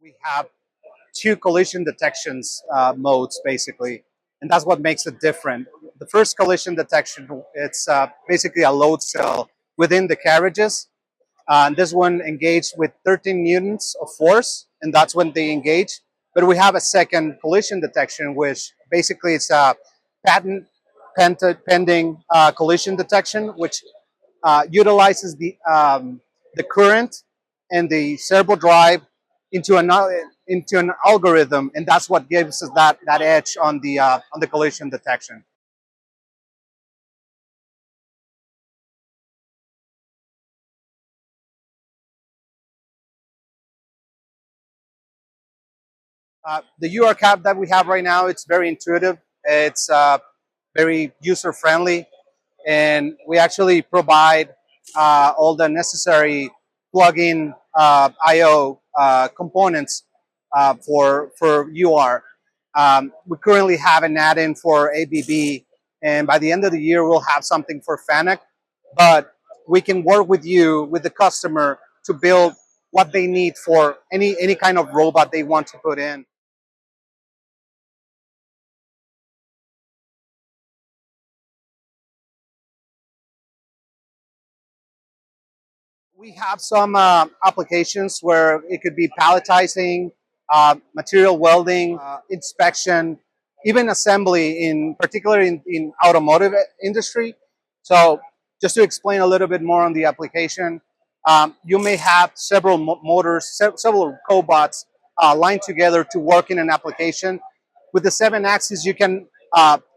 We have two collision detections modes basically, and that's what makes it different. The first collision detection, it's basically a load cell within the carriages. And this one engaged with 13 newtons of force, and that's when they engage. But we have a second collision detection, which basically it's a patent pending collision detection, which utilizes the current and the servo drive into an algorithm, and that's what gives us that edge on the collision detection. The UR cap that we have right now, it's very intuitive. It's very user friendly, and we actually provide all the necessary plug-in I/O components for UR. We currently have an add-in for ABB, and by the end of the year, we'll have something for FANUC. But we can work with you, with the customer, to build what they need for any kind of robot they want to put in. We have some applications where it could be palletizing, material welding, inspection, even assembly, in particular in automotive industry. So just to explain a little bit more on the application, you may have several motors, several cobots lined together to work in an application. With the 7-axis, you can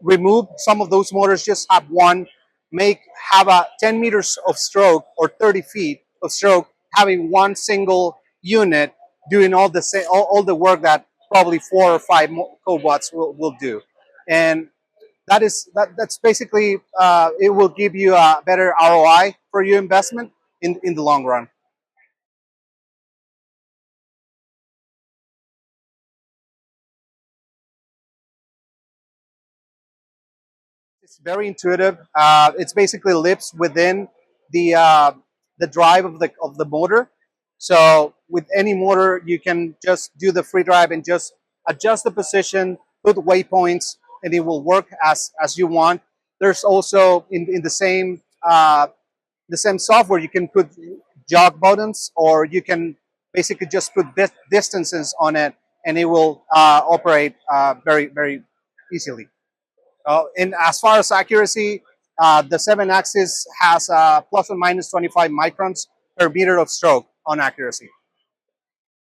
remove some of those motors, just have one, have a 10 meters of stroke or 30 feet of stroke, having one single unit doing all the work that probably 4 or 5 cobots will do. And that's basically it will give you a better ROI for your investment in the long run. It's very intuitive. It's basically lips within the the drive of the motor. So with any motor, you can just do the free drive and just adjust the position, put waypoints, and it will work as you want. There's also in the same software, you can put jog buttons, or you can basically just put distances on it, and it will operate very easily. And as far as accuracy, the 7-axis has plus or minus 25 microns per meter of stroke on accuracy.